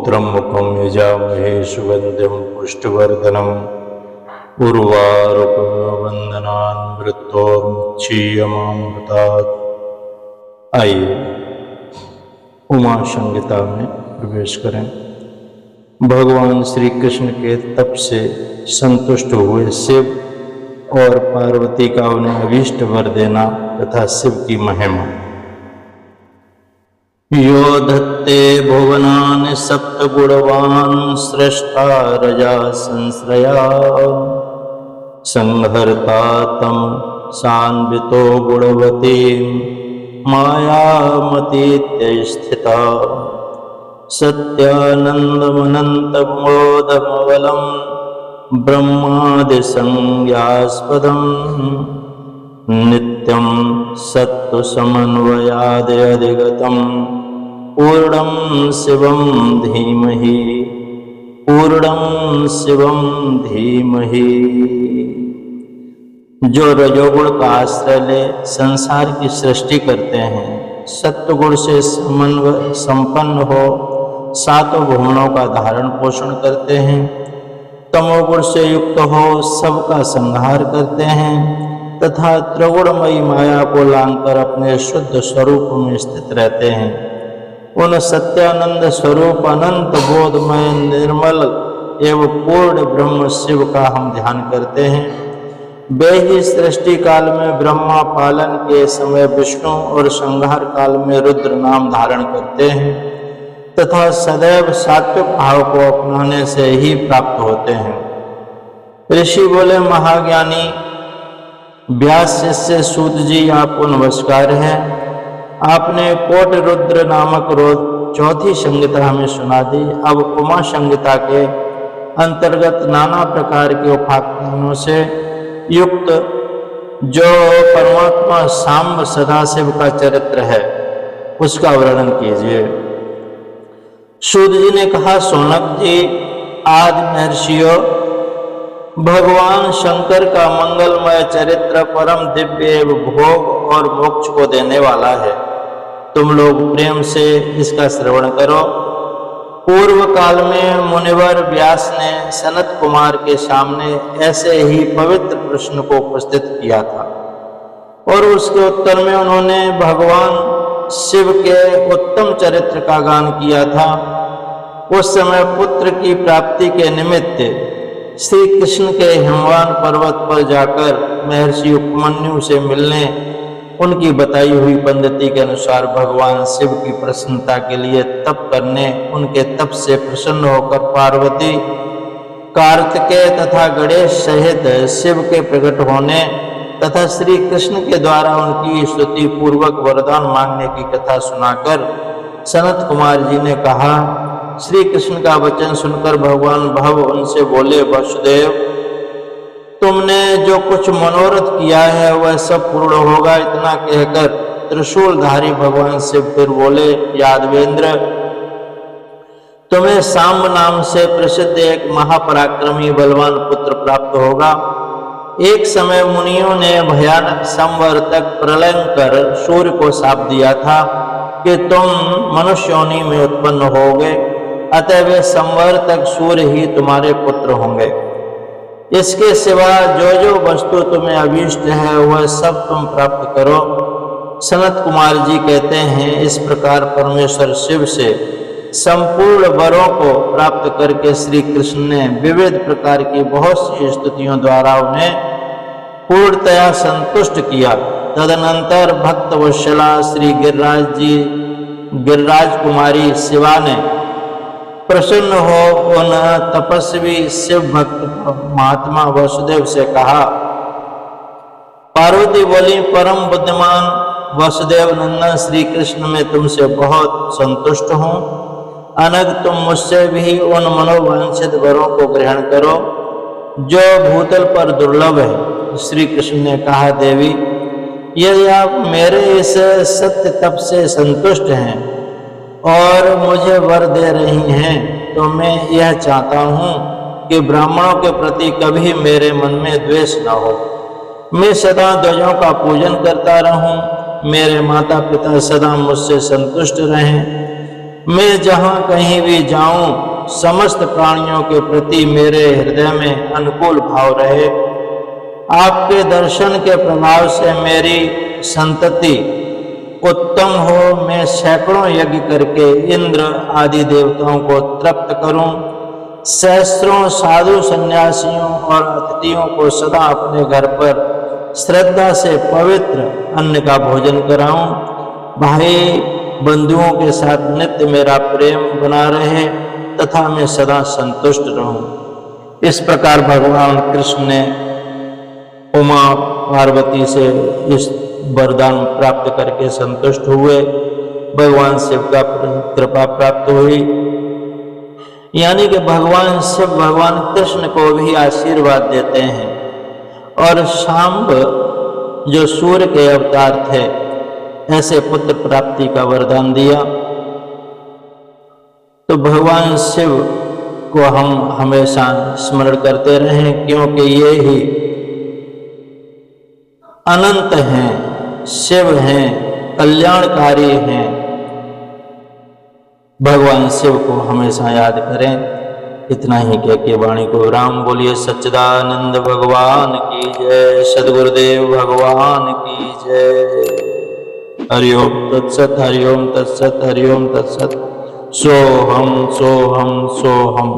पौत्रं मुखं यजामहे सुगन्धिं पुष्टिवर्धनम् उर्वारुकवन्दनान् मृत्योर्मुक्षीयमामृतात्। आइए उमा संहिता में प्रवेश करें। भगवान श्री कृष्ण के तप से संतुष्ट हुए शिव और पार्वती का उन्हें अभीष्ट वर देना तथा शिव की महिमा। यो धत्ते भुवनानि सप्तगुणवान् स्रष्टा रजा संश्रया संहर्ता तं सान्वितो गुणवतीं मायामतीत्य स्थिता सत्यानन्दमनन्तमोदमवलं ब्रह्मादिसंज्ञास्पदम् नित्यं सत्त्वसमन्वयादधिगतं पूर्णं शिवं धीमहि पूर्णं शिवम धीमहि। जो रजोगुण का आश्रय ले संसार की सृष्टि करते हैं, सत्वगुण से संपन्न हो सातों भुवनों का धारण पोषण करते हैं, तमोगुण से युक्त हो सबका संहार करते हैं तथा त्रिगुणमयी माया को लांघकर अपने शुद्ध स्वरूप में स्थित रहते हैं, उन सत्यानंद स्वरूप अनंत बोधमय निर्मल एवं पूर्ण ब्रह्म शिव का हम ध्यान करते हैं। वे ही सृष्टि काल में ब्रह्मा, पालन के समय विष्णु और संहार काल में रुद्र नाम धारण करते हैं तथा सदैव सात्विक भाव को अपनाने से ही प्राप्त होते हैं। ऋषि बोले, महाज्ञानी व्यास शिष्य सूत जी, आपको नमस्कार है। आपने कोट रुद्र नामक चौथी संहिता हमें सुना दी। अब उमा संहिता के अंतर्गत नाना प्रकार के उपाख्यानों से युक्त जो परमात्मा सांब सदाशिव का चरित्र है उसका वर्णन कीजिए। सूत जी ने कहा, सोनक जी, आदि महर्षियों, भगवान शंकर का मंगलमय चरित्र परम दिव्य एवं भोग और मोक्ष को देने वाला है। तुम लोग प्रेम से इसका श्रवण करो। पूर्व काल में मुनिवर व्यास ने सनत कुमार के सामने ऐसे ही पवित्र प्रश्न को उपस्थित किया था और उसके उत्तर में उन्होंने भगवान शिव के उत्तम चरित्र का गान किया था। उस समय पुत्र की प्राप्ति के निमित्त श्री कृष्ण के हिमवान पर्वत पर जाकर महर्षि उपमन्यु से मिलने उनकी बताई हुई पद्धति के अनुसार भगवान शिव की प्रसन्नता के लिए तप करने, उनके तप से प्रसन्न होकर पार्वती, कार्तिकेय तथा गणेश सहित शिव के प्रकट होने तथा श्री कृष्ण के द्वारा उनकी स्तुति पूर्वक वरदान मांगने की कथा सुनाकर सनत कुमार जी ने कहा। श्री कृष्ण का वचन सुनकर भगवान भव उनसे बोले, वसुदेव, तुमने जो कुछ मनोरथ किया है वह सब पूर्ण होगा। इतना कहकर त्रिशूलधारी भगवान शिव फिर बोले, यादवेंद्र, तुम्हें सांब नाम से प्रसिद्ध एक महापराक्रमी बलवान पुत्र प्राप्त होगा। एक समय मुनियों ने भयानक संवर्तक प्रलयंकर सूर्य को शाप दिया था कि तुम मनुष्य योनि में उत्पन्न होगे, अतः वे संवर्तक सूर्य ही तुम्हारे पुत्र होंगे। इसके सिवा जो जो वस्तु तुम्हें अभीष्ट है वह सब तुम प्राप्त करो। सनत कुमार जी कहते हैं, इस प्रकार परमेश्वर शिव से संपूर्ण वरों को प्राप्त करके श्री कृष्ण ने विविध प्रकार की बहुत सी स्तुतियों द्वारा उन्हें पूर्णतया संतुष्ट किया। तदनंतर भक्त वत्सला श्री गिरिराज कुमारी शिवा ने प्रसन्न हो उन तपस्वी शिव भक्त महात्मा वसुदेव से कहा। पार्वती बोली, परम बुद्धिमान वसुदेव नंदन श्री कृष्ण, में तुमसे बहुत संतुष्ट हूँ। अनग तुम मुझसे भी उन मनोवांछित वरों को ग्रहण करो जो भूतल पर दुर्लभ है। श्री कृष्ण ने कहा, देवी, यदि आप मेरे इस सत्य तप से संतुष्ट हैं और मुझे वर दे रही हैं तो मैं यह चाहता हूँ कि ब्राह्मणों के प्रति कभी मेरे मन में द्वेष न हो। मैं सदा ध्वजों का पूजन करता रहूं, मेरे माता पिता सदा मुझसे संतुष्ट रहें। मैं जहाँ कहीं भी जाऊं, समस्त प्राणियों के प्रति मेरे हृदय में अनुकूल भाव रहे। आपके दर्शन के प्रभाव से मेरी संतति उत्तम हो। मैं सैकड़ों यज्ञ करके इंद्र आदि देवताओं को तृप्त करूं। सहस्त्रों साधु सन्यासियों और अतिथियों को सदा अपने घर पर श्रद्धा से पवित्र अन्न का भोजन कराऊं। भाई बंधुओं के साथ नित्य मेरा प्रेम बना रहे तथा मैं सदा संतुष्ट रहूं। इस प्रकार भगवान कृष्ण ने उमा पार्वती से इस वरदान प्राप्त करके संतुष्ट हुए। भगवान शिव का कृपा प्राप्त हुई, यानी कि भगवान शिव भगवान कृष्ण को भी आशीर्वाद देते हैं। और शांब जो सूर्य के अवतार थे, ऐसे पुत्र प्राप्ति का वरदान दिया। तो भगवान शिव को हम हमेशा स्मरण करते रहें, क्योंकि ये ही अनंत हैं, शिव हैं, कल्याणकारी हैं। भगवान शिव को हमेशा याद करें। इतना ही कह के वाणी को विराम। बोलिए सच्चिदानंद भगवान की जय, सद्गुरुदेव भगवान की जय। हरिओम तत्सत, हरिओम तत्सत, हरिओम तत्सत। सोहम सोहम सोहम।